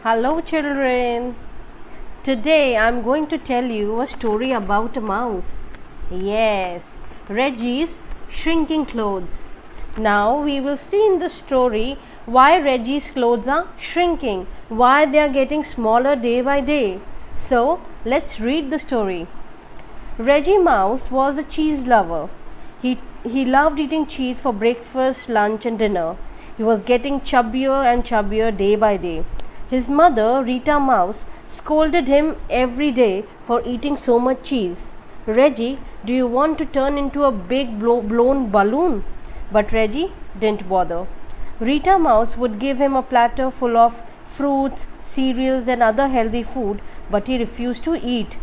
Hello, children. Today I'm going to tell you a story about a mouse. Yes, Reggie's shrinking clothes. Now we will see in the story why Reggie's clothes are shrinking, why they are getting smaller day by day. So let's read the story. Reggie Mouse was a cheese lover. He loved eating cheese for breakfast, lunch, and dinner. He was getting chubbier and chubbier day by day. His mother, Rita Mouse, scolded him every day for eating so much cheese. Reggie, do you want to turn into a big blown balloon? But Reggie didn't bother. Rita Mouse would give him a platter full of fruits, cereals, and other healthy food, but he refused to eat.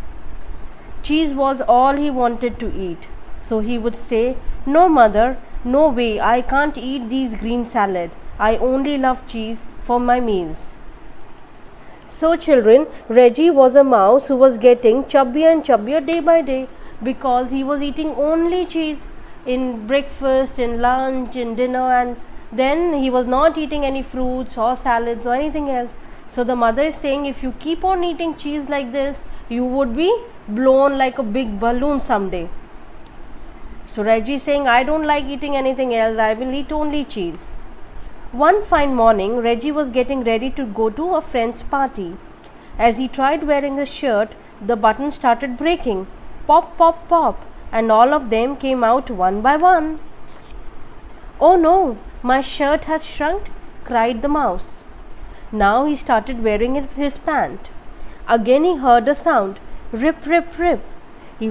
Cheese was all he wanted to eat. So he would say, "No, mother, no way, I can't eat these green salad. I only love cheese for my meals." So, children, Reggie was a mouse who was getting chubbier and chubbier day by day because he was eating only cheese in breakfast, in lunch, in dinner, and then he was not eating any fruits or salads or anything else. So, the mother is saying, if you keep on eating cheese like this, you would be blown like a big balloon someday. So Reggie is saying, I don't like eating anything else, I will eat only cheese. One fine morning, Reggie was getting ready to go to a friend's party. As he tried wearing his shirt, the buttons started breaking. Pop, pop, pop, and all of them came out one by one. Oh no, my shirt has shrunk, cried the mouse. Now he started wearing his pant. Again he heard a sound, rip, rip, rip. He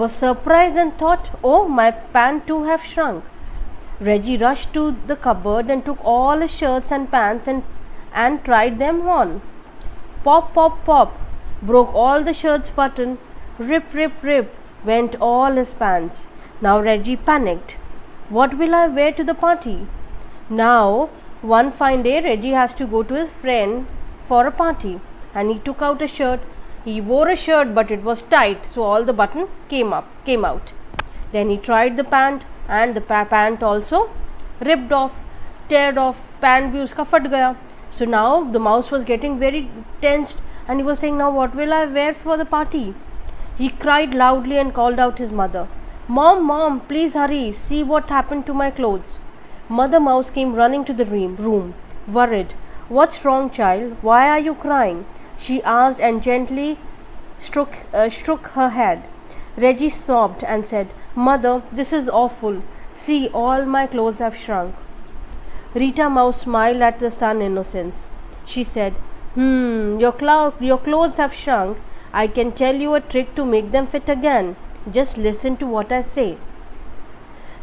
was surprised and thought, oh, my pant too have shrunk. Reggie rushed to the cupboard and took all his shirts and pants and tried them on. Pop, pop, pop, broke all the shirts button. Rip, rip, rip, went all his pants. Now Reggie panicked. What will I wear to the party? Now, one fine day, Reggie has to go to his friend for a party, and he took out a shirt. He wore a shirt, but it was tight, so all the button came out. Then he tried the pant, and the pant also ripped off, teared off. Pant bhi uska fat gaya. So now the mouse was getting very tensed, and he was saying, now what will I wear for the party? He cried loudly and called out his mother. Mom, mom, please hurry, see what happened to my clothes. Mother Mouse came running to the room, worried. What's wrong, child? Why are you crying? She asked and gently shook her head. Reggie sobbed and said, Mother, this is awful. See, all my clothes have shrunk. Rita Mouse smiled at the son's innocence. She said, your clothes have shrunk. I can tell you a trick to make them fit again. Just listen to what I say.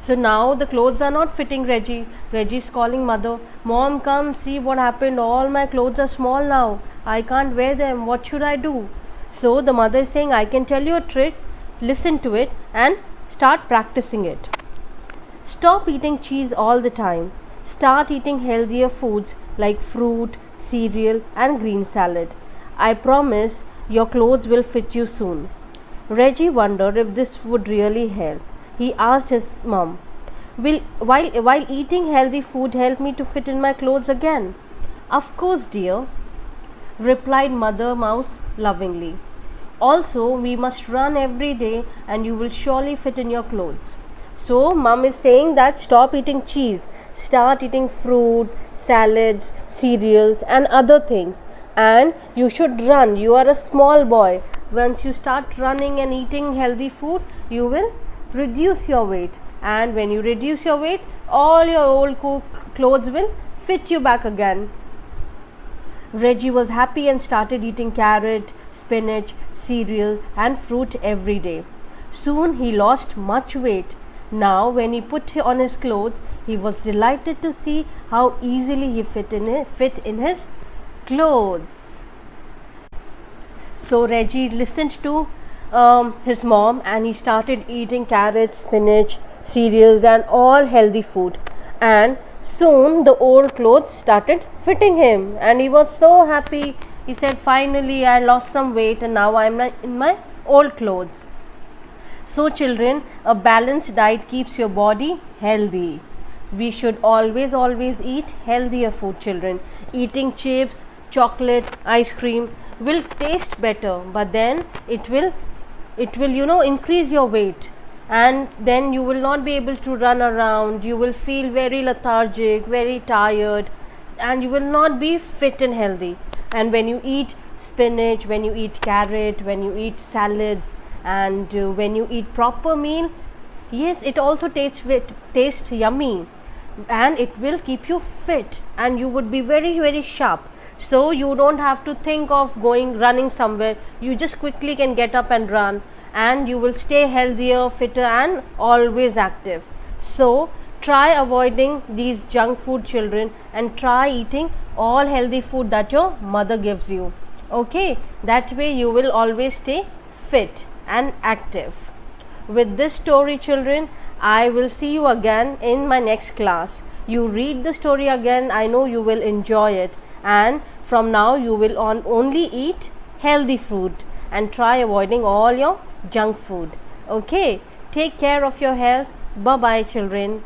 So now the clothes are not fitting Reggie. Reggie's calling mother. Mom, come see what happened. All my clothes are small now. I can't wear them. What should I do? So the mother is saying, I can tell you a trick. Listen to it and start practicing it. Stop eating cheese all the time. Start eating healthier foods like fruit, cereal and green salad. I promise your clothes will fit you soon. Reggie wondered if this would really help. He asked his mom, while eating healthy food help me to fit in my clothes again? Of course, dear, replied Mother Mouse lovingly. Also, we must run every day and you will surely fit in your clothes. So, mom is saying that stop eating cheese. Start eating fruit, salads, cereals and other things. And you should run. You are a small boy. Once you start running and eating healthy food, you will reduce your weight, and when you reduce your weight, all your old clothes will fit you back again. Reggie was happy and started eating carrot, spinach, cereal and fruit every day. Soon he lost much weight. Now when he put on his clothes, he was delighted to see how easily he fit in his clothes. So Reggie listened to his mom and he started eating carrots, spinach, cereals and all healthy food, and soon the old clothes started fitting him and he was so happy. He said, finally I lost some weight and now I am in my old clothes. So children, a balanced diet keeps your body healthy. We should always eat healthier food, children. Eating chips, chocolate, ice cream will taste better, but then it will increase your weight, and then you will not be able to run around. You will feel very lethargic, very tired, and you will not be fit and healthy. And when you eat spinach, when you eat carrot, when you eat salads, and when you eat proper meal, yes, it also tastes yummy, and it will keep you fit, and you would be very sharp. So you don't have to think of going running somewhere. You just quickly can get up and run, and you will stay healthier, fitter, and always active. So try avoiding these junk food, children, and try eating all healthy food that your mother gives you. Okay, that way you will always stay fit and active. With this story, children, I will see you again in my next class. You read the story again, I know you will enjoy it, and from now you will only eat healthy food and try avoiding all your junk food. Okay, take care of your health. Bye bye, children.